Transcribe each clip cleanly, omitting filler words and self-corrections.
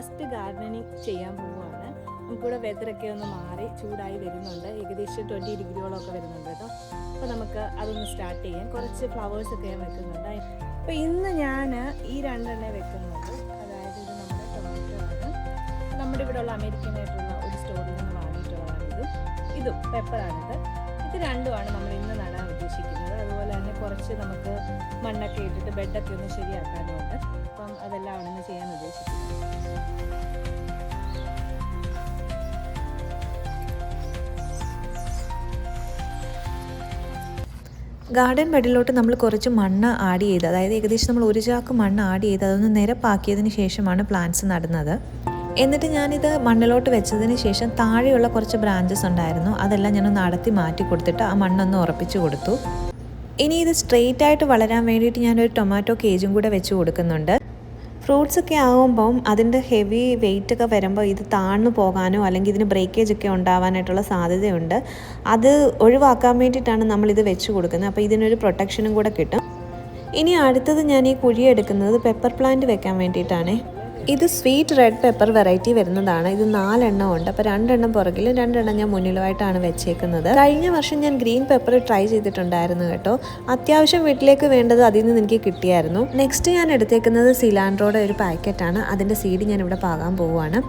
First gardening ചെയ്യാൻ പോവുകയാണ്. നമുക്കിവിടെ വെതറൊക്കെ ഒന്ന് മാറി ചൂടായി വരുന്നുണ്ട്. ഏകദേശം 20 ഡിഗ്രിയോളമൊക്കെ വരുന്നുണ്ട് കേട്ടോ. അപ്പോൾ നമുക്ക് അതൊന്ന് സ്റ്റാർട്ട് ചെയ്യാം. കുറച്ച് ഫ്ലവേഴ്സൊക്കെ ഞാൻ വെക്കുന്നുണ്ട്. അപ്പോൾ ഇന്ന് ഞാൻ ഈ രണ്ടെണ്ണേ വെക്കുന്നുണ്ട്. അതായത് ഇത് നമ്മുടെ ടൊമാറ്റോ ആണ്. നമ്മുടെ ഇവിടെ ഉള്ള അമേരിക്കനായിട്ടുള്ള ഒരു സ്റ്റോറിൽ നിന്ന് വാങ്ങിയിട്ടുള്ളതാണ്. ഇതും പെപ്പറാണിത്. ഇത് രണ്ടുമാണ് നമ്മൾ ഇന്ന് നടാൻ ഉദ്ദേശിക്കുന്നത്. അതുപോലെ തന്നെ കുറച്ച് നമുക്ക് മണ്ണൊക്കെ ഇട്ടിട്ട് ബെഡൊക്കെ ഒന്ന് ശരിയാക്കാനുണ്ട്. അപ്പം അതെല്ലാം ഇന്ന് ചെയ്യാൻ ഉദ്ദേശിക്കുന്നത്. ഗാർഡൻ ബെഡിലോട്ട് നമ്മൾ കുറച്ച് മണ്ണ് ആഡ് ചെയ്ത്, അതായത് ഏകദേശം നമ്മൾ ഒരു ചാക്ക് മണ്ണ് ആഡ് ചെയ്ത് അതൊന്ന് നിരപ്പാക്കിയതിന് ശേഷമാണ് പ്ലാന്റ്സ് നടുന്നത്. എന്നിട്ട് ഞാനിത് മണ്ണിലോട്ട് വെച്ചതിന് ശേഷം താഴെയുള്ള കുറച്ച് ബ്രാഞ്ചസ് ഉണ്ടായിരുന്നു, അതെല്ലാം ഞാനൊന്ന് അടത്തി മാറ്റി കൊടുത്തിട്ട് ആ മണ്ണൊന്ന് ഉറപ്പിച്ച് കൊടുത്തു. ഇനി ഇത് സ്ട്രെയിറ്റ് ആയിട്ട് വളരാൻ വേണ്ടിയിട്ട് ഞാനൊരു ടൊമാറ്റോ കേജും കൂടെ വെച്ച് കൊടുക്കുന്നുണ്ട്. ഫ്രൂട്ട്സ് ഒക്കെ ആകുമ്പം അതിൻ്റെ ഹെവി വെയിറ്റ് ഒക്കെ വരുമ്പോൾ ഇത് താഴ്ന്നു പോകാനോ അല്ലെങ്കിൽ ഇതിന് ബ്രേക്കേജ് ഒക്കെ ഉണ്ടാവാനായിട്ടുള്ള സാധ്യതയുണ്ട്. അത് ഒഴിവാക്കാൻ വേണ്ടിയിട്ടാണ് നമ്മളിത് വെച്ച് കൊടുക്കുന്നത്. അപ്പോൾ ഇതിനൊരു പ്രൊട്ടക്ഷനും കൂടെ കിട്ടും. ഇനി അടുത്തത് ഞാൻ ഈ കുഴിയെടുക്കുന്നത് പെപ്പർ പ്ലാന്റ് വെക്കാൻ വേണ്ടിയിട്ടാണ്. ഇത് സ്വീറ്റ് റെഡ് പെപ്പർ വെറൈറ്റി വരുന്നതാണ്. ഇത് 4 എണ്ണം ഉണ്ട്. അപ്പോൾ 2 എണ്ണം പുറകിലും 2 എണ്ണം ഞാൻ മുന്നിലുമായിട്ടാണ് വെച്ചേക്കുന്നത്. കഴിഞ്ഞ വർഷം ഞാൻ ഗ്രീൻ പെപ്പർ ട്രൈ ചെയ്തിട്ടുണ്ടായിരുന്നു കേട്ടോ. അത്യാവശ്യം വീട്ടിലേക്ക് വേണ്ടത് അതിൽ നിന്ന് എനിക്ക് കിട്ടിയായിരുന്നു. നെക്സ്റ്റ് ഞാൻ എടുത്തേക്കുന്നത് സിലാൻഡ്രോയുടെ ഒരു പാക്കറ്റാണ്. അതിൻ്റെ സീഡ് ഞാൻ ഇവിടെ പാകാൻ പോവുകയാണ്.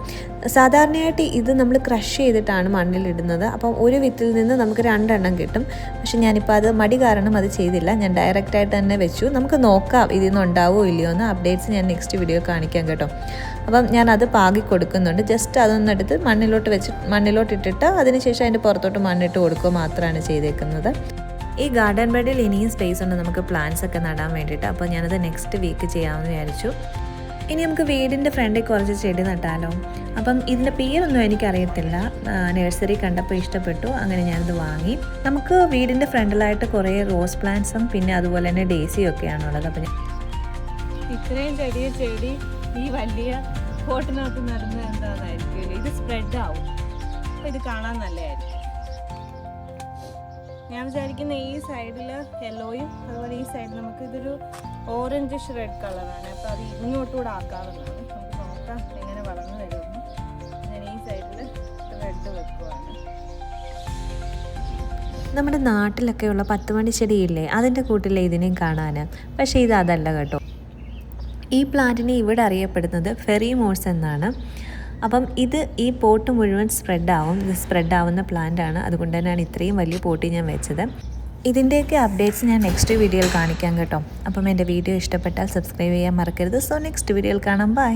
സാധാരണയായിട്ട് ഇത് നമ്മൾ ക്രഷ് ചെയ്തിട്ടാണ് മണ്ണിലിടുന്നത്. അപ്പം ഒരു വിത്തിൽ നിന്ന് നമുക്ക് 2 എണ്ണം കിട്ടും. പക്ഷെ ഞാനിപ്പോൾ അത് മടി കാരണം അത് ചെയ്തില്ല. ഞാൻ ഡയറക്റ്റായിട്ട് തന്നെ വെച്ചു. നമുക്ക് നോക്കാം ഇതിൽ നിന്ന് ഉണ്ടാവുമോ ഇല്ലയോ എന്ന്. അപ്ഡേറ്റ്സ് ഞാൻ നെക്സ്റ്റ് വീഡിയോ കാണിക്കാം കേട്ടോ. അപ്പം ഞാനത് പാകി കൊടുക്കുന്നുണ്ട്. ജസ്റ്റ് അതൊന്നെടുത്ത് മണ്ണിലോട്ടിട്ടിട്ട് അതിനുശേഷം അതിൻ്റെ പുറത്തോട്ട് മണ്ണിട്ട് കൊടുക്കുക മാത്രമാണ് ചെയ്തേക്കുന്നത്. ഈ ഗാർഡൻ ബെഡിൽ ഇനിയും സ്പേസ് ഉണ്ട് നമുക്ക് പ്ലാന്റ്സ് ഒക്കെ നടാൻ വേണ്ടിയിട്ട്. അപ്പോൾ ഞാനത് നെക്സ്റ്റ് വീക്ക് ചെയ്യാമെന്ന് വിചാരിച്ചു. ഇനി നമുക്ക് വീടിൻ്റെ ഫ്രണ്ടിൽ കുറച്ച് ചെടി നട്ടാലോ. അപ്പം ഇതിൻ്റെ പേരൊന്നും എനിക്കറിയത്തില്ല. നഴ്സറി കണ്ടപ്പോൾ ഇഷ്ടപ്പെട്ടു, അങ്ങനെ ഞാനിത് വാങ്ങി. നമുക്ക് വീടിൻ്റെ ഫ്രണ്ടിലായിട്ട് കുറേ റോസ് പ്ലാന്റ്സും പിന്നെ അതുപോലെ തന്നെ ഡേസിയും ഒക്കെയാണുള്ളത്. അപ്പം ഇത്രയും ചെടി ഈ വലിയ പോട്ടിനകത്ത് നടന്നത് എന്താണെന്നായിരിക്കും. ഇത് സ്പ്രെഡ് ആവും. അപ്പോൾ ഇത് കാണാൻ നല്ലതായിരിക്കും. ഞാൻ വിചാരിക്കുന്ന ഈ സൈഡിൽ യെല്ലോയും അതുപോലെ ഈ സൈഡിൽ നമുക്ക് ഇതൊരു ഓറഞ്ചിഷ് റെഡ് കളറാണ്. അപ്പോൾ അത് ഇങ്ങോട്ടുകൂടെ ആക്കാവുന്നതാണ്. നമുക്ക് നോക്കാം എങ്ങനെ വളർന്നു വരുമെന്ന്. ഞാൻ ഈ സൈഡിൽ റെഡ് വെക്കുവാണ്. നമ്മുടെ നാട്ടിലൊക്കെയുള്ള 10 മണി ചെടിയില്ലേ, അതിൻ്റെ കൂട്ടിലെ ഇതിനെയും കാണാൻ. പക്ഷേ ഇത് അതല്ല കേട്ടോ. ഈ പ്ലാന്റിനെ ഇവിടെ അറിയപ്പെടുന്നത് ഫെറി മോഴ്സ് എന്നാണ്. അപ്പം ഇത് ഈ പോട്ട് മുഴുവൻ സ്പ്രെഡാവും. ഇത് സ്പ്രെഡാവുന്ന പ്ലാന്റാണ്. അതുകൊണ്ട് തന്നെയാണ് ഇത്രയും വലിയ പോട്ടി ഞാൻ വെച്ചത്. ഇതിൻ്റെയൊക്കെ അപ്ഡേറ്റ്സ് ഞാൻ നെക്സ്റ്റ് വീഡിയോയിൽ കാണിക്കാം കേട്ടോ. അപ്പം എൻ്റെ വീഡിയോ ഇഷ്ടപ്പെട്ടാൽ സബ്സ്ക്രൈബ് ചെയ്യാൻ മറക്കരുത്. സോ നെക്സ്റ്റ് വീഡിയോയിൽ കാണാം. ബൈ.